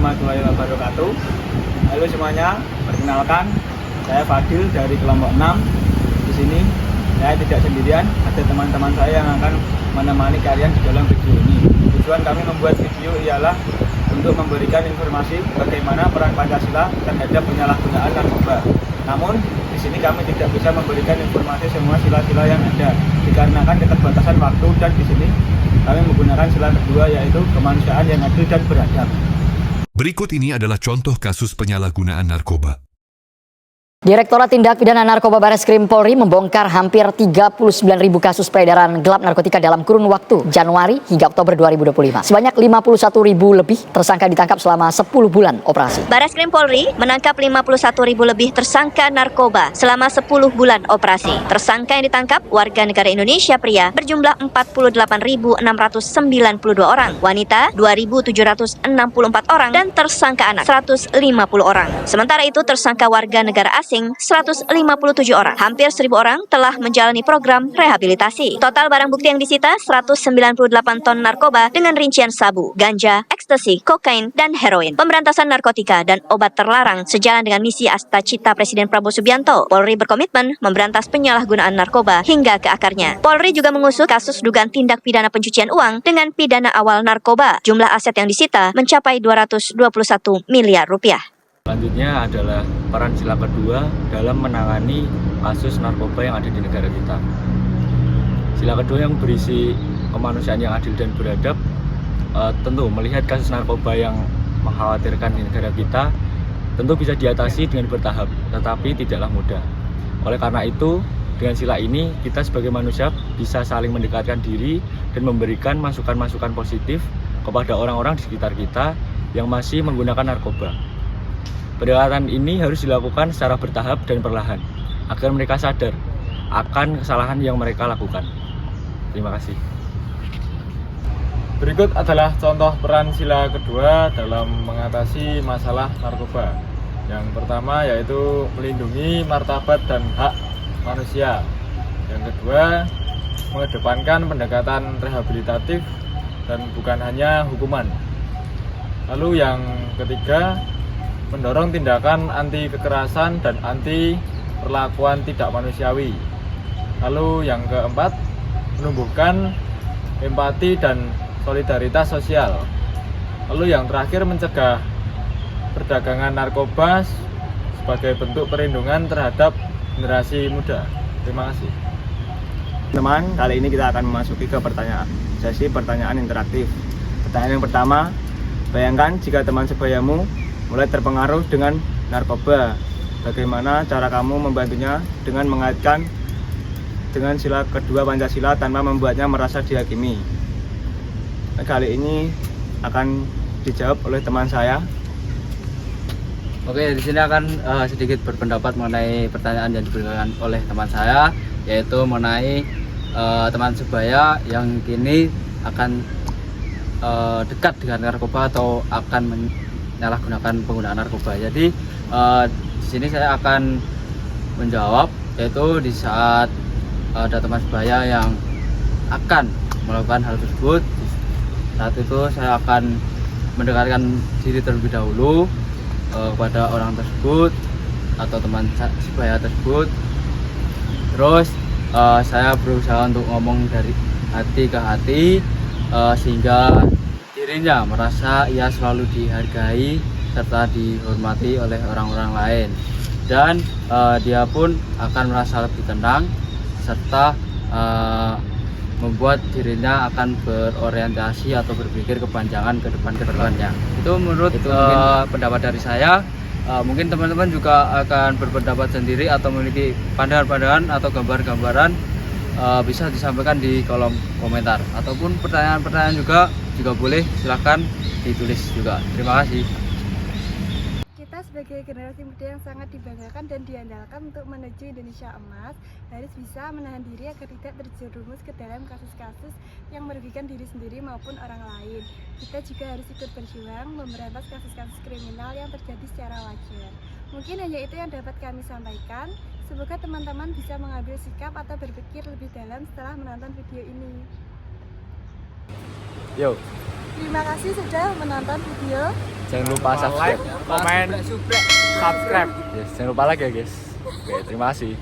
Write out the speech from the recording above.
warahmatullahi wabarakatuh. Halo semuanya, perkenalkan saya Fadil dari kelompok 6. Di sini saya tidak sendirian, ada teman-teman saya yang akan menemani kalian di dalam video ini. Tujuan kami membuat video ialah untuk memberikan informasi bagaimana peran Pancasila terhadap penyalahgunaan narkoba. Namun di sini kami tidak bisa memberikan informasi semua sila-sila yang ada dikarenakan keterbatasan waktu, dan di sini kami menggunakan sila kedua yaitu kemanusiaan yang adil dan beradab. Berikut ini adalah contoh kasus penyalahgunaan narkoba. Direktorat Tindak Pidana Narkoba Bareskrim Polri membongkar hampir 39.000 kasus peredaran gelap narkotika dalam kurun waktu Januari hingga Oktober 2025. Sebanyak 51.000 lebih tersangka ditangkap selama 10 bulan operasi. Bareskrim Polri menangkap 51.000 lebih tersangka narkoba selama 10 bulan operasi. Tersangka yang ditangkap warga negara Indonesia pria berjumlah 48.692 orang, wanita 2.764 orang, dan tersangka anak 150 orang. Sementara itu tersangka warga negara asing 157 orang. Hampir 1.000 orang telah menjalani program rehabilitasi. Total barang bukti yang disita 198 ton narkoba dengan rincian sabu, ganja, ekstasi, kokain, dan heroin. Pemberantasan narkotika dan obat terlarang sejalan dengan misi Astacita Presiden Prabowo Subianto. Polri berkomitmen memberantas penyalahgunaan narkoba hingga ke akarnya. Polri juga mengusut kasus dugaan tindak pidana pencucian uang dengan pidana awal narkoba. Jumlah aset yang disita mencapai 221 miliar rupiah. Selanjutnya adalah peran sila kedua dalam menangani kasus narkoba yang ada di negara kita. Sila kedua yang berisi kemanusiaan yang adil dan beradab, tentu melihat kasus narkoba yang mengkhawatirkan di negara kita, tentu bisa diatasi dengan bertahap, tetapi tidaklah mudah. Oleh karena itu, dengan sila ini kita sebagai manusia bisa saling mendekatkan diri dan memberikan masukan-masukan positif kepada orang-orang di sekitar kita yang masih menggunakan narkoba. Pendekatan ini harus dilakukan secara bertahap dan perlahan, agar mereka sadar akan kesalahan yang mereka lakukan. Terima kasih. Berikut adalah contoh peran sila kedua dalam mengatasi masalah narkoba. Yang pertama yaitu melindungi martabat dan hak manusia. Yang kedua, mengedepankan pendekatan rehabilitatif dan bukan hanya hukuman. Lalu yang ketiga, mendorong tindakan anti kekerasan dan anti perlakuan tidak manusiawi. Lalu yang keempat, menumbuhkan empati dan solidaritas sosial. Lalu yang terakhir, mencegah perdagangan narkoba sebagai bentuk perlindungan terhadap generasi muda. Terima kasih. Teman, kali ini kita akan memasuki ke sesi pertanyaan interaktif. Pertanyaan yang pertama, bayangkan jika teman sebayamu mulai terpengaruh dengan narkoba. Bagaimana cara kamu membantunya dengan mengaitkan dengan sila kedua Pancasila tanpa membuatnya merasa dihakimi? Kali ini akan dijawab oleh teman saya. Oke, di sini akan sedikit berpendapat mengenai pertanyaan yang diberikan oleh teman saya, yaitu mengenai teman sebaya yang kini akan dekat dengan narkoba atau akan menyalahgunakan penggunaan narkoba. Jadi di sini saya akan menjawab, yaitu di saat ada teman sebaya yang akan melakukan hal tersebut, saat itu saya akan mendekatkan diri terlebih dahulu kepada orang tersebut atau teman sebaya tersebut. Terus saya berusaha untuk ngomong dari hati ke hati sehingga dirinya merasa ia selalu dihargai serta dihormati oleh orang-orang lain, dan dia pun akan merasa lebih tenang serta membuat dirinya akan berorientasi atau berpikir kepanjangan ke depannya. Itu menurut pendapat dari saya. Mungkin teman-teman juga akan berpendapat sendiri atau memiliki pandangan-pandangan atau gambar-gambaran, bisa disampaikan di kolom komentar, ataupun pertanyaan-pertanyaan juga boleh, silahkan ditulis juga. Terima kasih. Kita sebagai generasi muda yang sangat dibanggakan dan diandalkan untuk menuju Indonesia emas harus bisa menahan diri agar tidak terjerumus ke dalam kasus-kasus yang merugikan diri sendiri maupun orang lain. Kita juga harus ikut berjuang memberantas kasus-kasus kriminal yang terjadi secara wajar. Mungkin hanya itu yang dapat kami sampaikan. Semoga teman-teman bisa mengambil sikap atau berpikir lebih dalam setelah menonton video ini. Yo. Terima kasih sudah menonton video. Jangan lupa subscribe. komen, subscribe. Yes, jangan lupa like ya guys. Oke, terima kasih.